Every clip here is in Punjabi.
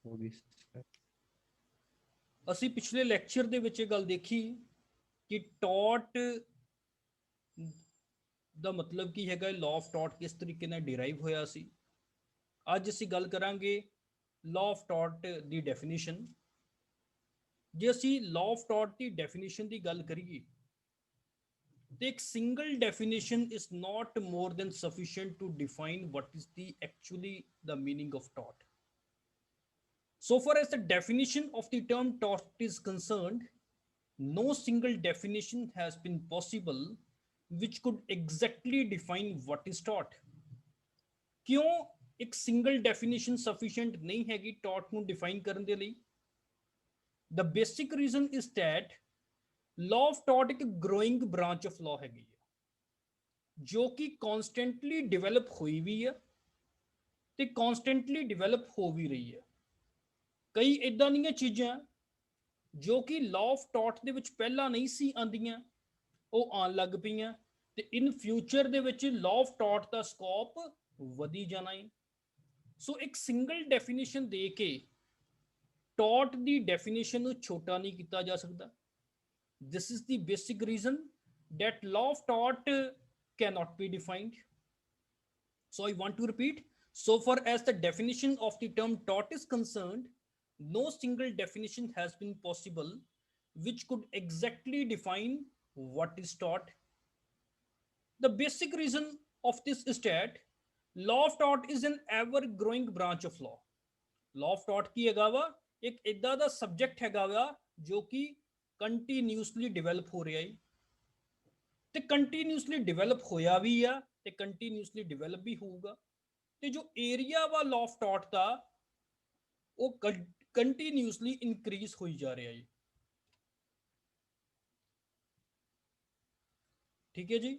होगी सर। ਅਸੀਂ ਪਿਛਲੇ ਲੈਕਚਰ ਦੇ ਵਿੱਚ ਇਹ ਗੱਲ ਦੇਖੀ ਕਿ ਟੌਟ ਦਾ ਮਤਲਬ ਕੀ ਹੈਗਾ, ਲਾਅ ਆਫ ਟੌਟ ਕਿਸ ਤਰੀਕੇ ਨਾਲ ਡਿਰਾਈਵ ਹੋਇਆ ਸੀ। ਅੱਜ ਅਸੀਂ ਗੱਲ ਕਰਾਂਗੇ ਲਾਅ ਆਫ ਟੌਟ ਦੀ ਡੈਫੀਨੇਸ਼ਨ। ਜੇ ਅਸੀਂ ਲਾਅ ਆਫ ਟੌਟ ਦੀ ਡੈਫੀਨੇਸ਼ਨ ਦੀ ਗੱਲ ਕਰੀਏ ਤੇ ਇੱਕ single definition is not more than sufficient to define what is the actually the meaning of tort. So far as the definition of the term tort is concerned, no single definition has been possible which could exactly define what is tort. क्यों एक सिंगल डेफिनेशन सफिशिएंट नहीं हैगी टॉट ਨੂੰ ਡਿਫਾਈਨ ਕਰਨ ਦੇ ਲਈ? The basic reason is that law of tort ਇੱਕ growing branch of law ਹੈਗੀ ਹੈ ਜੋ ਕਿ ਕਨਸਟੈਂਟਲੀ ਡਿਵੈਲਪ ਹੋਈ ਵੀ ਹੈ ਤੇ ਕਨਸਟੈਂਟਲੀ ਡਿਵੈਲਪ ਹੋ ਵੀ ਰਹੀ ਹੈ। ਕਈ ਇਦਾਂ ਦੀਆਂ ਚੀਜ਼ਾਂ ਜੋ ਕਿ ਲਾਅ ਆਫ ਟੌਟ ਦੇ ਵਿੱਚ ਪਹਿਲਾਂ ਨਹੀਂ ਸੀ ਆਂਦੀਆਂ, ਉਹ ਆਉਣ ਲੱਗ ਪਈਆਂ ਤੇ ਇਨ ਫਿਊਚਰ ਦੇ ਵਿੱਚ law of taught the scope ਵਧੀ ਜਾਣਾ ਹੈ। ਸੋ ਇੱਕ ਸਿੰਗਲ ਡੈਫੀਨੇਸ਼ਨ ਦੇ ਕੇ ਟੌਟ ਦੀ ਡੈਫੀਨੇਸ਼ਨ ਨੂੰ ਛੋਟਾ ਨਹੀਂ ਕੀਤਾ ਜਾ ਸਕਦਾ। This is the basic reason that law of tort cannot be defined. So I want to repeat, so far as the definition of the term tort is concerned, no single definition has been possible which could exactly define what is tort. The basic reason of this is that law of tort is an ever growing branch of law. law of tort ਕੀ ਹੈਗਾ ਵਾ, ਇੱਕ ਇਦਾਂ ਦਾ ਸਬਜੈਕਟ ਹੈਗਾ ਵਾ ਜੋ ਕਿ ਕੰਟੀਨਿਊਸਲੀ ਡਿਵੈਲਪ ਹੋ ਰਿਹਾ ਹੈ ਤੇ ਕੰਟੀਨਿਊਸਲੀ ਡਿਵੈਲਪ ਹੋਇਆ ਵੀ ਆ ਤੇ ਕੰਟੀਨਿਊਸਲੀ ਡਿਵੈਲਪ ਵੀ ਹੋਊਗਾ। ਤੇ ਜੋ ਏਰੀਆ ਵਾ ਲਾਅ ਆਫ ਟੌਟ ਦਾ ਉਹ ਕੰਟੀਨਿਊਸਲੀ ਇਨਕਰੀਜ਼ ਹੋਈ ਜਾ ਰਿਹਾ ਹੈ। ਠੀਕ ਹੈ ਜੀ।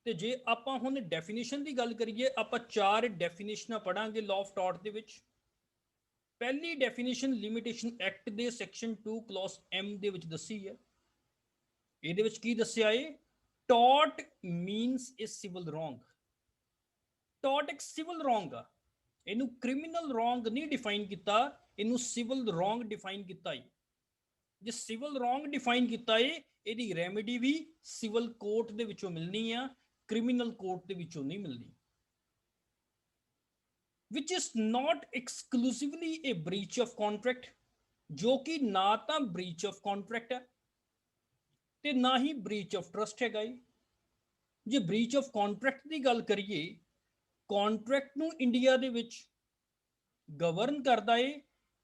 ਤੇ ਜੇ ਆਪਾਂ ਹੁਣ ਡੈਫੀਨੇਸ਼ਨ ਦੀ ਗੱਲ ਕਰੀਏ, ਆਪਾਂ ਚਾਰ ਡੈਫੀਨੇਸ਼ਨਾਂ ਪੜਾਂਗੇ ਲਾਅ ਆਫ ਟੌਟ ਦੇ ਵਿੱਚ। ਪਹਿਲੀ ਡੈਫੀਨੇਸ਼ਨ ਲਿਮਿਟੇਸ਼ਨ ਐਕਟ ਦੇ ਸੈਕਸ਼ਨ 2 ਕਲੌਜ਼ M ਦੇ ਵਿੱਚ ਦੱਸੀ ਹੈ। ਇਹਦੇ ਵਿੱਚ ਕੀ ਦੱਸਿਆ ਏ? ਟੌਟ ਮੀਨਸ ਇਜ਼ ਸਿਵਲ ਰੋਂਗ। ਟੌਟ ਇੱਕ ਸਿਵਲ ਰੋਂਗ ਆ, ਇਹਨੂੰ ਕ੍ਰਿਮੀਨਲ ਰੋਂਗ ਨਹੀਂ ਡਿਫਾਈਨ ਕੀਤਾ, ਇਹਨੂੰ ਸਿਵਲ ਰੋਂਗ ਡਿਫਾਈਨ ਕੀਤਾ ਏ। ਜੇ ਸਿਵਲ ਰੋਂਗ ਡਿਫਾਈਨ ਕੀਤਾ ਏ, ਇਹਦੀ ਰੈਮੇਡੀ ਵੀ ਸਿਵਲ ਕੋਰਟ ਦੇ ਵਿੱਚੋਂ ਮਿਲਣੀ ਆ, ਕ੍ਰਿਮੀਨਲ ਕੋਰਟ ਦੇ ਵਿੱਚੋਂ ਨਹੀਂ ਮਿਲਣੀ। Which is not exclusively a breach of contract, ਜੋ ਕਿ ਨਾ ਤਾਂ ਬ੍ਰੀਚ ਆਫ ਕੰਟਰੈਕਟ ਹੈ ਤੇ ਨਾ ਹੀ ਬ੍ਰੀਚ ਆਫ ਟਰਸਟ ਹੈਗਾ ਏ। ਜੇ ਬ੍ਰੀਚ ਆਫ ਕੰਟਰੈਕਟ ਦੀ ਗੱਲ ਕਰੀਏ, ਕੰਟਰੈਕਟ ਨੂੰ ਇੰਡੀਆ ਦੇ ਵਿੱਚ ਗਵਰਨ ਕਰਦਾ ਏ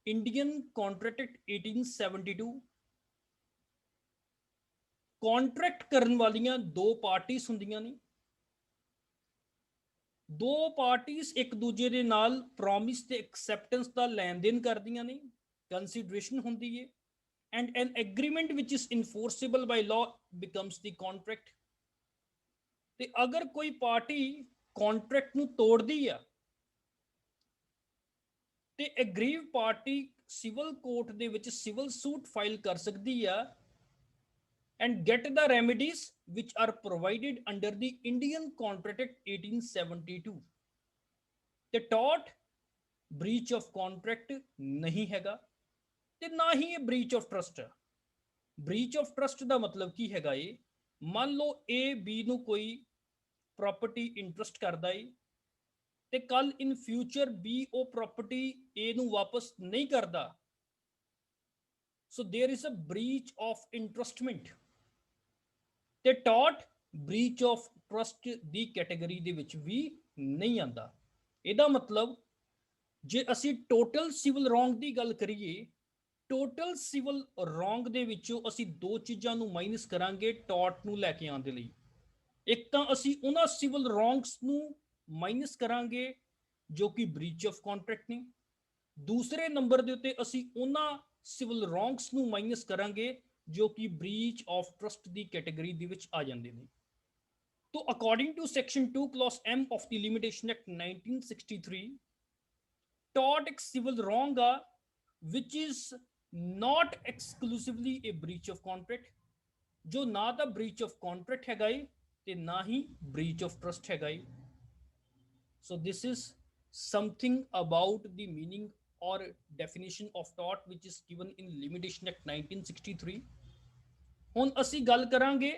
ਇੰਡੀਅਨ ਕੰਟਰੈਕਟ ਐਕਟ 1872। ਕੰਟਰੈਕਟ ਕਰਨ ਵਾਲੀਆਂ ਦੋ ਪਾਰਟੀਆਂ ਹੁੰਦੀਆਂ ਨੇ। ਦੋ ਪਾਰਟੀਆਂ ਇੱਕ ਦੂਜੇ ਦੇ ਨਾਲ ਪ੍ਰੋਮਿਸ ਤੇ ਐਕਸੈਪਟੈਂਸ ਦਾ ਲੈਣ ਦੇਣ ਕਰਦੀਆਂ ਨੇ, ਕੰਸੀਡਰੇਸ਼ਨ ਹੁੰਦੀ ਏ, and an agreement which is enforceable by law becomes the contract. ਤੇ ਅਗਰ ਕੋਈ ਪਾਰਟੀ ਕੰਟਰੈਕਟ ਨੂੰ ਤੋੜਦੀ ਆ ਤੇ ਐਗਰੀਵ ਪਾਰਟੀ ਸਿਵਲ ਕੋਰਟ ਦੇ ਵਿੱਚ ਸਿਵਲ ਸੂਟ ਫਾਈਲ ਕਰ ਸਕਦੀ ਆ and get the remedies which are provided under the Indian Contract Act 1872। ਤੇ ਟੌਟ ਬ੍ਰੀਚ ਆਫ ਕੰਟਰੈਕਟ ਨਹੀਂ ਹੈਗਾ ਤੇ ਨਾ ਹੀ ਇਹ breach of trust. Breach of trust ਦਾ ਮਤਲਬ ਕੀ ਹੈਗਾ ਏ? ਮੰਨ ਲਓ A B ਨੂੰ ਕੋਈ ਪ੍ਰਾਪਰਟੀ ਇੰਟਰਸਟ ਕਰਦਾ ਏ ਤੇ ਕੱਲ ਇਨ ਫਿਊਚਰ B ਉਹ ਪ੍ਰਾਪਰਟੀ A ਨੂੰ ਵਾਪਸ ਨਹੀਂ ਕਰਦਾ, so there is a breach of entrustment। ਤੇ ਟੌਟ ਬ੍ਰੀਚ ਆਫ ਟਰਸਟ ਦੀ ਕੈਟਾਗਰੀ ਦੇ ਵਿੱਚ ਵੀ ਨਹੀਂ ਆਂਦਾ। ਇਹਦਾ ਮਤਲਬ ਜੇ ਅਸੀਂ ਟੋਟਲ ਸਿਵਲ ਰੋਂਗ ਦੀ ਗੱਲ ਕਰੀਏ, ਟੋਟਲ ਸਿਵਲ ਰੋਂਗ ਦੇ ਵਿੱਚੋਂ ਅਸੀਂ ਦੋ ਚੀਜ਼ਾਂ ਨੂੰ ਮਾਈਨਸ ਕਰਾਂਗੇ ਟੌਟ ਨੂੰ ਲੈ ਕੇ ਆਉਣ ਦੇ ਲਈ। ਇੱਕ ਤਾਂ ਅਸੀਂ ਉਹਨਾਂ ਸਿਵਲ ਰੋਂਗਸ ਨੂੰ ਮਾਈਨਸ ਕਰਾਂਗੇ ਜੋ ਕਿ ਬ੍ਰੀਚ ਆਫ ਕੰਟਰੈਕਟ ਨੇ, ਦੂਸਰੇ ਨੰਬਰ ਦੇ ਉੱਤੇ ਅਸੀਂ ਉਹਨਾਂ ਸਿਵਲ ਰੋਂਗਸ ਨੂੰ ਮਾਈਨਸ ਕਰਾਂਗੇ ਜੋ ਕਿ ਬ੍ਰੀਚ ਆਫ ਟਰਸਟ ਦੀ ਕੈਟਾਗਰੀ ਦੇ ਵਿੱਚ ਆ ਜਾਂਦੇ ਨੇ। तो according to section 2 clause M of the limitation act 1963, tort एक civil wrong ਆ which is not exclusively a breach of contract, ਜੋ ਨਾ ਤਾਂ breach of contract ਹੈਗਾ ਏ ਤੇ ਨਾ ਹੀ breach of trust ਹੈਗਾ ਏ। So this is something about the meaning or definition of tort which is given in Limitation Act 1963। ਹੁਣ ਅਸੀਂ ਗੱਲ ਕਰਾਂਗੇ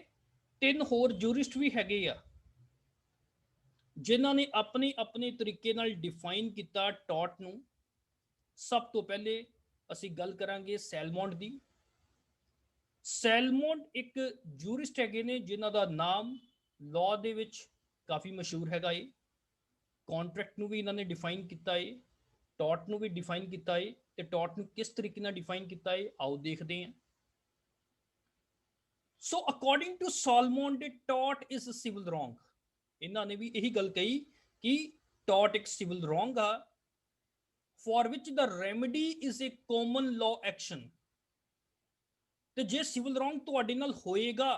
ਤਿੰਨ ਹੋਰ ਜੂਰਿਸਟ ਵੀ ਹੈਗੇ ਆ ਜਿਨ੍ਹਾਂ ਨੇ ਆਪਣੇ ਆਪਣੇ ਤਰੀਕੇ ਨਾਲ ਡਿਫਾਈਨ ਕੀਤਾ ਟੌਟ ਨੂੰ। ਸਭ ਤੋਂ ਪਹਿਲੇ ਅਸੀਂ ਗੱਲ ਕਰਾਂਗੇ ਸੈਲਮੋਂਡ ਦੀ। ਸੈਲਮੋਂਡ ਇੱਕ ਜੂਰਿਸਟ ਹੈਗੇ ਨੇ ਜਿਨ੍ਹਾਂ ਦਾ ਨਾਮ ਲਾਅ ਦੇ ਵਿੱਚ ਕਾਫੀ ਮਸ਼ਹੂਰ ਹੈਗਾ ਏ। ਕੌਂਟਰੈਕਟ ਨੂੰ ਵੀ ਇਹਨਾਂ ਨੇ ਡਿਫਾਈਨ ਕੀਤਾ ਏ, ਟੌਟ ਨੂੰ ਵੀ ਡਿਫਾਈਨ ਕੀਤਾ ਏ, ਤੇ ਟੌਟ ਨੂੰ ਕਿਸ ਤਰੀਕੇ ਨਾਲ ਡਿਫਾਈਨ ਕੀਤਾ ਏ ਆਓ ਦੇਖਦੇ ਹਾਂ। ਸੋ ਅਕੋਰਡਿੰਗ ਟੂ ਸੈਲਮੋਂਡ ਟੌਟ ਇਜ਼ ਅ ਸਿਵਲ ਰੋਂਗ। ਇਹਨਾਂ ਨੇ ਵੀ ਇਹੀ ਗੱਲ ਕਹੀ ਕਿ ਟੌਟ ਇੱਕ ਸਿਵਲ ਰੋਂਗ ਆ for which the remedy is a common law action। ਤੇ ਜੇ ਸਿਵਲ ਰੋਂਗ ਤੁਹਾਡੇ ਨਾਲ ਹੋਏਗਾ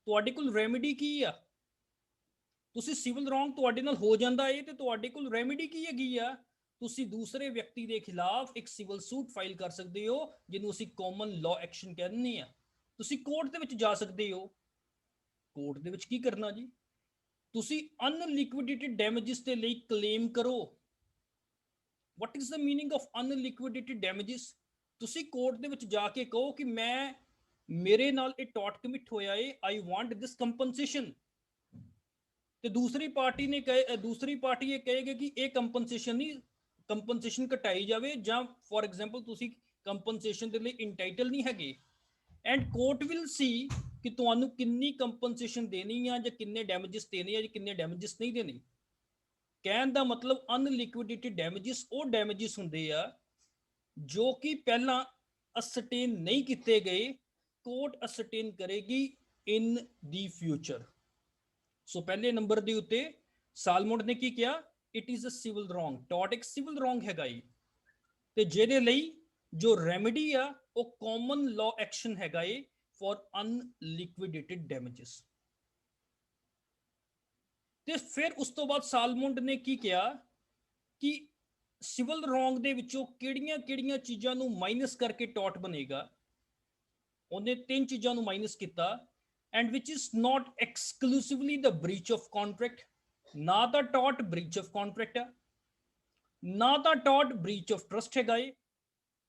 ਤੁਹਾਡੇ ਕੋਲ ਰੈਮੇਡੀ ਕੀ ਆ? ਤੁਸੀਂ ਸਿਵਲ ਰੋਂਗ ਤੁਹਾਡੇ ਨਾਲ ਹੋ ਜਾਂਦਾ ਏ ਤੇ ਤੁਹਾਡੇ ਕੋਲ ਰੈਮੇਡੀ ਕੀ ਹੈਗੀ ਆ? ਤੁਸੀਂ ਦੂਸਰੇ ਵਿਅਕਤੀ ਦੇ ਖਿਲਾਫ ਇੱਕ ਸਿਵਲ ਸੂਟ ਫਾਈਲ ਕਰ ਸਕਦੇ ਹੋ ਜਿਹਨੂੰ ਅਸੀਂ ਕਾਮਨ ਲਾਅ ਐਕਸ਼ਨ ਕਹਿੰਦੇ ਆ। ਤੁਸੀਂ ਕੋਰਟ ਦੇ ਵਿੱਚ ਜਾ ਸਕਦੇ ਹੋ। ਕੋਰਟ ਦੇ ਵਿੱਚ ਕੀ ਕਰਨਾ ਜੀ? ਤੁਸੀਂ ਅਨਲਿਕੁਇਡੇਟਿਡ ਡੈਮੇजेस ਦੇ ਲਈ ਕਲੇਮ ਕਰੋ। What is the meaning of unliquidated damages? ਤੁਸੀਂ ਕੋਰਟ ਦੇ ਵਿੱਚ ਜਾ ਕੇ ਕਹੋ ਕਿ ਮੈਂ ਮੇਰੇ ਨਾਲ ਇਹ ਟੌਟ ਕਮਿਟ ਹੋਇਆ ਏ, ਆਈ ਵਾਂਟ ਦਿਸ ਕੰਪਨਸੇਸ਼ਨ। ਤੇ ਦੂਸਰੀ ਪਾਰਟੀ ਇਹ ਕਹੇਗੀ ਕਿ ਇਹ ਕੰਪਨਸੇਸ਼ਨ ਨਹੀਂ, ਕੰਪਨਸੇਸ਼ਨ ਘਟਾਈ ਜਾਵੇ ਜਾਂ ਫॉर ਐਗਜ਼ਾਮਪਲ ਤੁਸੀਂ ਕੰਪਨਸੇਸ਼ਨ ਦੇ ਲਈ ਇੰਟਾਈਟਲ ਨਹੀਂ ਹੈਗੇ। ਐਂਡ ਕੋਰਟ ਵਿਲ ਸੀ ਕਿ ਤੁਹਾਨੂੰ ਕਿੰਨੀ ਕੰਪਨਸੇਸ਼ਨ ਦੇਣੀ ਆ ਜਾਂ ਕਿੰਨੇ ਡੈਮੇजेस ਦੇਣੇ ਆ ਜਾਂ ਕਿੰਨੇ ਡੈਮੇजेस ਨਹੀਂ ਦੇਣੇ। ਕਹਿਣ ਦਾ ਮਤਲਬ ਅਨਲਿਕੁਇਡੇਟਿਡ ਡੈਮੇजेस ਉਹ ਡੈਮੇजेस ਹੁੰਦੇ ਆ ਜੋ ਕਿ ਪਹਿਲਾਂ ਅਸਰਟੇਨ ਨਹੀਂ ਕੀਤੇ ਗਏ, ਕੋਰਟ ਅਸਰਟੇਨ ਕਰੇਗੀ ਇਨ ਦੀ ਫਿਊਚਰ। ਸੋ ਪਹਿਲੇ ਨੰਬਰ ਦੇ ਉੱਤੇ ਸੈਲਮੋਂਡ ਨੇ ਕੀ ਕਿਹਾ? It is a civil wrong. ਟੌਟ ਇੱਕ ਸਿਵਲ ਰੋਂਗ ਹੈਗਾ ਈ ਤੇ ਜਿਹਦੇ ਲਈ ਜੋ ਰੈਮੇਡੀ ਆ ਉਹ ਕਾਮਨ ਲਾਅ ਐਕਸ਼ਨ ਹੈਗਾ ਏ ਫॉर ਅਨਲਿਕੁਇਡੇਟਿਡ ਡੈਮੇजेस। ਤੇ ਫਿਰ ਉਸ ਤੋਂ ਬਾਅਦ ਸੈਲਮੋਂਡ ਨੇ ਕੀ ਕਿਹਾ ਕਿ ਸਿਵਲ ਰੋਂਗ ਦੇ ਵਿੱਚੋਂ ਕਿਹੜੀਆਂ ਚੀਜ਼ਾਂ ਨੂੰ ਮਾਈਨਸ ਕਰਕੇ ਟੌਟ ਬਣੇਗਾ। ਉਹਨੇ ਤਿੰਨ ਚੀਜ਼ਾਂ ਨੂੰ ਮਾਈਨਸ ਕੀਤਾ and which is not exclusively the breach of contract। ਨਾ ਤਾਂ ਟੌਟ breach of contract ਹੈ, ਨਾ ਤਾਂ ਟੌਟ breach of trust ਹੈਗਾ ਏ,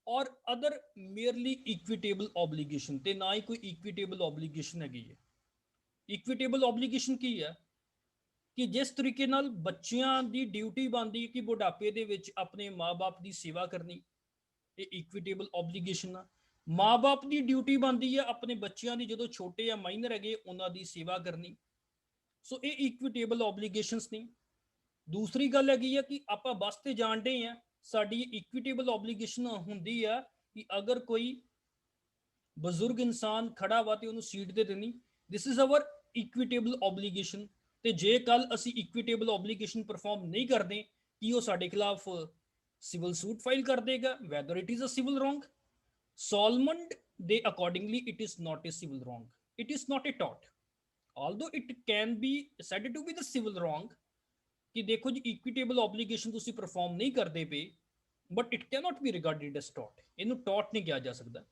ਔਰ ਅਦਰ merely equitable obligation, ਤੇ ਨਾ ਹੀ ਕੋਈ equitable obligation ਹੈਗੀ ਹੈ। equitable obligation ਕੀ ਹੈ? ਕਿ ਜਿਸ ਤਰੀਕੇ ਨਾਲ ਬੱਚਿਆਂ ਦੀ ਡਿਊਟੀ ਬਣਦੀ ਹੈ ਕਿ ਬੁਢਾਪੇ ਦੇ ਵਿੱਚ ਆਪਣੇ ਮਾਂ-ਬਾਪ ਦੀ ਸੇਵਾ ਕਰਨੀ, ਇਹ ਇਕੁਇਟੇਬਲ ਆਬਲੀਗੇਸ਼ਨ ਆ। ਮਾਂ-ਬਾਪ ਦੀ ਡਿਊਟੀ ਬਣਦੀ ਹੈ ਆਪਣੇ ਬੱਚਿਆਂ ਦੀ ਜਦੋਂ ਛੋਟੇ ਆ ਮਾਈਨਰ ਹੈਗੇ ਉਹਨਾਂ ਦੀ ਸੇਵਾ ਕਰਨੀ। ਸੋ ਇਹ ਇਕੁਇਟੇਬਲ ਆਬਲੀਗੇਸ਼ਨਸ ਨੇ। ਦੂਸਰੀ ਗੱਲ ਹੈਗੀ ਆ ਕਿ ਆਪਾਂ ਬੱਸ ਤੇ ਜਾਣਦੇ ਆ, ਸਾਡੀ ਇਕੁਇਟੇਬਲ ਆਬਲੀਗੇਸ਼ਨ ਹੁੰਦੀ ਆ ਕਿ ਅਗਰ ਕੋਈ ਬਜ਼ੁਰਗ ਇਨਸਾਨ ਖੜਾ ਵਾ ਤੇ ਉਹਨੂੰ ਸੀਟ ਦੇ ਦੇਣੀ, ਦਿਸ ਇਜ਼ ਆਵਰ ਇਕੁਇਟੇਬਲ ਆਬਲੀਗੇਸ਼ਨ। ਤੇ ਜੇ ਕੱਲ ਅਸੀਂ ਇਕੁਇਟੇਬਲ ਆਬਲੀਗੇਸ਼ਨ ਪਰਫਾਰਮ ਨਹੀਂ ਕਰਦੇ ਕਿ ਉਹ ਸਾਡੇ ਖਿਲਾਫ ਸਿਵਲ ਸੂਟ ਫਾਈਲ ਕਰ ਦੇਗਾ, whether it is a civil wrong. Solomond they accordingly it is not a civil wrong, it is not a tort, although it can be said to be the civil wrong कि देखो जी equitable obligation ਤੁਸੀਂ perform नहीं ਕਰਦੇ ਪਏ, but it cannot be regarded as tort। ਇਹਨੂੰ tort नहीं किया जा सकता।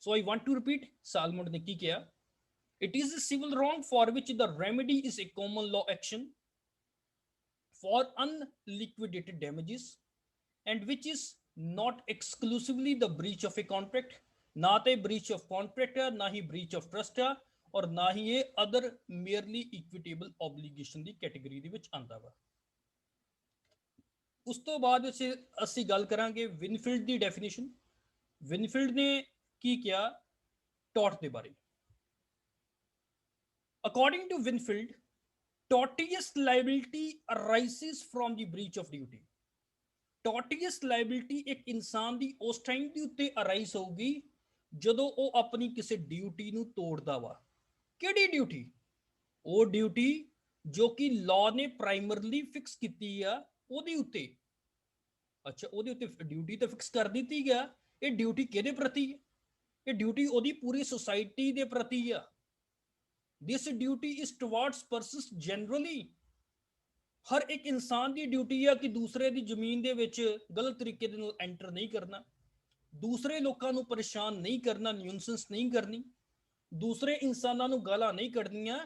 So I want to repeat, Solomon ने ਕੀ किया? It is a civil wrong for which the remedy is a common law action for unliquidated damages and which is not exclusively the breach of a contract। ਨਾ ਤੇ breach of contract ਹੈ, ਨਾ ਹੀ breach of trust ਹੈ, ਔਰ ਨਾ ਹੀ ਇਹ other merely equitable obligation ਦੀ ਕੈਟੇਗਰੀ ਦੇ ਵਿੱਚ ਆਂਦਾ ਵਾ। ਉਸ ਤੋਂ ਬਾਅਦ ਅਸੀਂ ਗੱਲ ਕਰਾਂਗੇ ਵਿਨਫੀਲਡ ਦੀ ਡੈਫੀਨੇਸ਼ਨ। ਵਿਨਫੀਲਡ ਨੇ ਕੀ ਕਿਹਾ ਟੌਟ ਦੇ ਬਾਰੇ? According to Winfield, tortious liability arises from the breach of duty। Tortious liability ਇੱਕ ਇਨਸਾਨ ਦੀ ਉਸ ਟਾਈਮ ਦੇ ਉੱਤੇ ਅਰਾਈਜ਼ ਹੋਊਗੀ ਜਦੋਂ ਉਹ ਆਪਣੀ ਕਿਸੇ ਡਿਊਟੀ ਨੂੰ ਤੋੜਦਾ ਵਾ। ਕਿਹੜੀ ਡਿਊਟੀ? ਉਹ ਡਿਊਟੀ ਜੋ ਕਿ ਲਾਅ ਨੇ ਪ੍ਰਾਇਮਰਲੀ ਫਿਕਸ ਕੀਤੀ ਆ ਉਹਦੇ ਉੱਤੇ। ਅੱਛਾ, ਉਹਦੇ ਉੱਤੇ ਡਿਊਟੀ ਤਾਂ ਫਿਕਸ ਕਰ ਦਿੱਤੀ ਗਿਆ, ਇਹ ਡਿਊਟੀ ਕਿਹਦੇ ਪ੍ਰਤੀ ਹੈ? ਇਹ ਡਿਊਟੀ ਉਹਦੀ ਪੂਰੀ ਸੋਸਾਇਟੀ ਦੇ ਪ੍ਰਤੀ ਆ। ਦਿਸ ਡਿਊਟੀ ਇਜ਼ ਟੁਵਾਰਡਸ ਪਰਸਨਸ ਜਨਰਲੀ। ਹਰ ਇੱਕ ਇਨਸਾਨ ਦੀ ਡਿਊਟੀ ਆ ਕਿ ਦੂਸਰੇ ਦੀ ਜ਼ਮੀਨ ਦੇ ਵਿੱਚ ਗਲਤ ਤਰੀਕੇ ਦੇ ਨਾਲ ਐਂਟਰ ਨਹੀਂ ਕਰਨਾ, ਦੂਸਰੇ ਲੋਕਾਂ ਨੂੰ ਪਰੇਸ਼ਾਨ ਨਹੀਂ ਕਰਨਾ, ਨਿਊਸੈਂਸ ਨਹੀਂ ਕਰਨੀ, ਦੂਸਰੇ ਇਨਸਾਨਾਂ ਨੂੰ ਗਾਲਾਂ ਨਹੀਂ ਕੱਢਣੀਆਂ।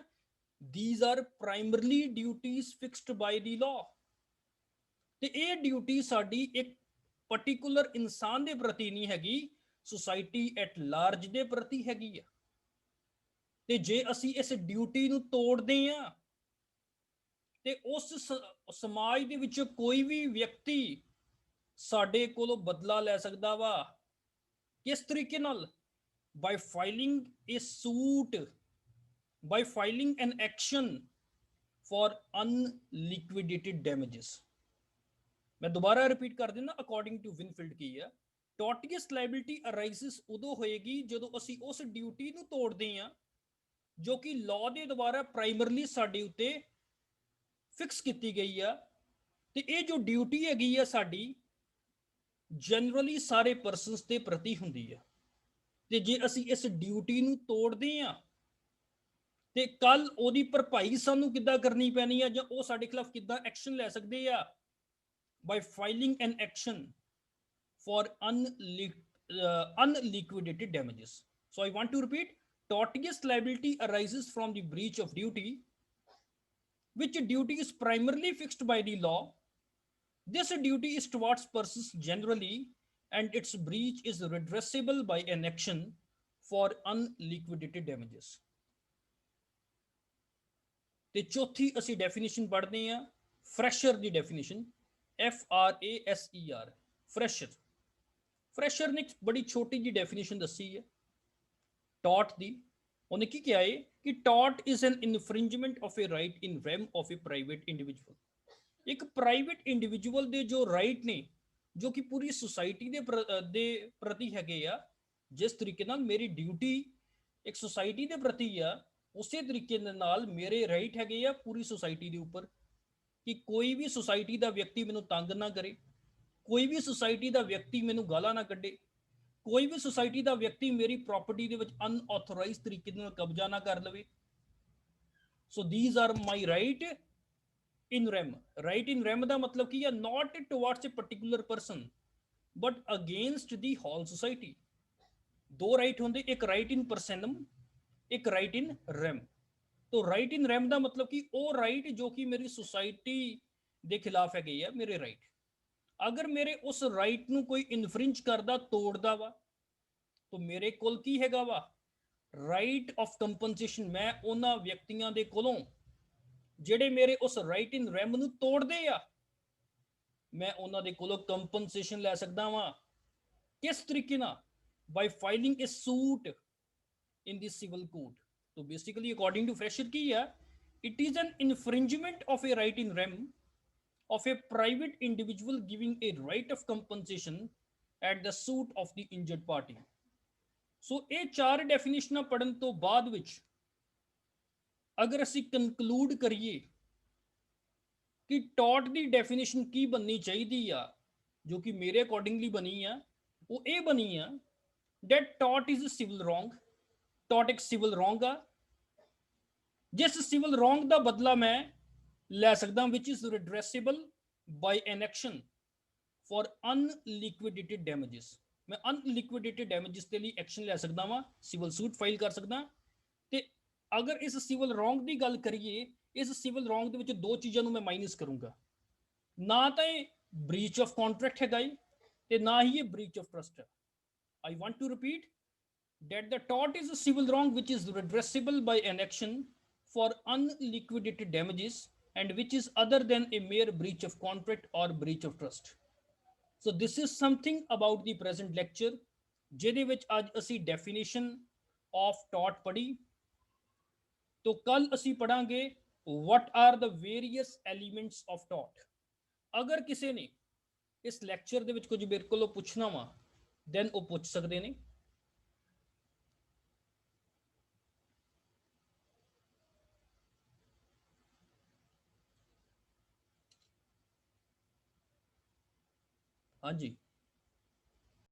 These are ਪ੍ਰਾਇਮਰਲੀ duties fixed by the law. ਤੇ ਇਹ ਡਿਊਟੀ ਸਾਡੀ ਇੱਕ पर्टिकुलर इंसान के प्रति नहीं हैगी, सोसाइटी एट लार्ज के प्रति हैगी आ। ते जे असी इस ड्यूटी नूं तोड़दे आ ते उस समाज दे विच कोई भी व्यक्ति साडे कोलों बदला लै सकदा वा। किस तरीके नाल? Bye filing A suit, bye filing an action for unliquidated damages. मैं दोबारा रिपीट कर देना, अकॉर्डिंग टू विनफील्ड की है, टॉर्टियस लाइबिलिटी अराइजेस उदों होएगी जदों असी उस ड्यूटी नूं तोड़दे आ जो कि लॉ दे द्वारा प्राइमरली साडे उत्ते फिक्स की गई है। ते ये जो ड्यूटी हैगी है साडी जनरली सारे परसनस के प्रति हुंदी है। ते जे असी इस ड्यूटी नूं तोड़दे आ ते कल ओदी भरपाई सानू किद्दां करनी पैनी है जां ओह साडे खिलाफ किद्दां एक्शन लै सकदे आ? By filing an action for unliquidated damages. So I want to repeat, tortious liability arises from the breach of duty, which duty is primarily fixed by the law. This duty is towards persons generally, and its breach is redressable by an action for unliquidated damages. ਤੇ ਚੌਥੀ ਅਸੀਂ ਡੈਫੀਨੇਸ਼ਨ ਪੜ੍ਹਦੇ ਹਾਂ, ਫਰੈਸ਼ਰ ਦੀ ਡੈਫੀਨੇਸ਼ਨ, FRASER, ਫਰੈਸ਼ਰ। ਫਰੈਸ਼ਰ ਨੇ ਬੜੀ ਛੋਟੀ ਜੀ ਡੈਫੀਨੇਸ਼ਨ ਦੱਸੀ ਹੈ ਟॉर्ट ਦੀ। ਉਹਨੇ ਕੀ ਕਿਹਾ ਹੈ ਕਿ tort is an infringement of a right in rem of a private individual. एक प्राइवेट इंडिविजुअल ਦੇ ਜੋ ਰਾਈਟ ਨੇ, ਜੋ ਕਿ ਪੂਰੀ ਸੁਸਾਇਟੀ ਦੇ ਪ੍ਰਤੀ ਹੈਗੇ ਆ, ਜਿਸ ਤਰੀਕੇ ਨਾਲ ਮੇਰੀ ਡਿਊਟੀ ਇੱਕ ਸੁਸਾਇਟੀ ਦੇ ਪ੍ਰਤੀ ਆ, ਉਸੇ ਤਰੀਕੇ ਦੇ ਨਾਲ ਮੇਰੇ ਰਾਈਟ ਹੈਗੇ ਆ ਪੂਰੀ ਸੁਸਾਇਟੀ ਦੇ ਉੱਪਰ, ਕਿ ਕੋਈ ਵੀ ਸੁਸਾਇਟੀ ਦਾ ਵਿਅਕਤੀ ਮੈਨੂੰ ਤੰਗ ਨਾ ਕਰੇ, ਕੋਈ ਵੀ ਸੁਸਾਇਟੀ ਦਾ ਵਿਅਕਤੀ ਮੈਨੂੰ ਗਾਲਾਂ ਨਾ ਕੱਢੇ, ਕੋਈ ਵੀ ਸੁਸਾਇਟੀ ਦਾ ਵਿਅਕਤੀ ਮੇਰੀ ਪ੍ਰਾਪਰਟੀ ਦੇ ਵਿੱਚ ਅਨਆਥੋਰਾਈਜ਼ ਤਰੀਕੇ ਨਾਲ ਕਬਜ਼ਾ ਨਾ ਕਰ ਲਵੇ। So these are my right in rem। right in rem ਦਾ ਮਤਲਬ ਕੀ ਹੈ? not towards a particular person but against the whole society। ਦੋ ਰਾਈਟ ਹੁੰਦੇ, ਇੱਕ ਰਾਈਟ ਇਨ ਪਰਸਨਮ, ਇੱਕ ਰਾਈਟ ਇਨ ਰੈਮ। तो ਰਾਈਟ ਇਨ ਰੈਮ ਦਾ ਮਤਲਬ ਕਿ ਉਹ ਰਾਈਟ ਜੋ ਕਿ ਮੇਰੀ ਸੁਸਾਇਟੀ ਦੇ ਖਿਲਾਫ ਹੈਗੇ ਆ ਮੇਰੇ ਰਾਈਟ। ਅਗਰ ਮੇਰੇ ਉਸ ਰਾਈਟ ਨੂੰ ਕੋਈ ਇਨਫ੍ਰਿੰਜ ਕਰਦਾ, ਤੋੜਦਾ ਵਾ, ਤਾਂ ਮੇਰੇ ਕੋਲ ਕੀ ਹੈਗਾ ਵਾ? Right of compensation. ਮੈਂ ਉਹਨਾਂ ਵਿਅਕਤੀਆਂ ਦੇ ਕੋਲੋਂ ਜਿਹੜੇ ਮੇਰੇ ਉਸ ਰਾਈਟ ਇਨ ਰੈਮ ਨੂੰ ਤੋੜਦੇ ਆ, ਮੈਂ ਉਹਨਾਂ ਦੇ ਕੋਲੋਂ ਕੰਪਨਸੇਸ਼ਨ ਲੈ ਸਕਦਾ ਵਾਂ। ਕਿਸ ਤਰੀਕੇ ਨਾਲ? ਬਾਈ ਫਾਈਲਿੰਗ ਏ ਸੂਟ ਇਨ ਦੀ ਸਿਵਲ ਕੋਰਟ। तो बेसिकली अकॉर्डिंग टू फ्रेशर की है, it is an infringement of a right in rem of a private individual giving a right of compensation at the suit of the injured party। सो ये चार डेफिनेशनां पढ़न तो बाद विच अगर असी कंक्लूड करिए कि टॉर्ट दी डेफिनेशन की बननी चाहिए आ, जो कि मेरे अकॉर्डिंगली बनी है, वो ये बनी है that tort is a civil wrong। Tort एक सिविल रॉन्ग आ, जिस सिविल रॉन्ग का बदला मैं लै सकदा which is redressable by an action for unliquidated damages. मैं अनलिक्विडेटेड डैमेजेस के लिए एक्शन लै सकदा वां, सिविल सूट फाइल कर सकदा। ते अगर इस सिविल रॉन्ग की गल करिए, इस सिविल रॉन्ग दे विच दो चीज़ों मैं माइनस करूंगा, ना तो ब्रीच ऑफ कॉन्ट्रैक्ट है ते ना ही ये ब्रीच ऑफ ट्रस्ट है। I want to repeat that the tort is a civil wrong which is redressable by an action for unliquidated damages and which is other than a mere breach of contract or breach of trust। So this is something about the present lecture ਜਿਹਦੇ ਵਿੱਚ ਅੱਜ ਅਸੀਂ definition of tort ਪੜ੍ਹੀ। तो कल ਅਸੀਂ ਪੜਾਂਗੇ what are the various elements of tort। अगर किसी ने इस lecture ਦੇ ਵਿੱਚ ਕੁਝ ਮੇਰੇ ਕੋਲੋਂ ਪੁੱਛਣਾ ਵਾ then ਉਹ ਪੁੱਛ ਸਕਦੇ ਨੇ। हाँ जी।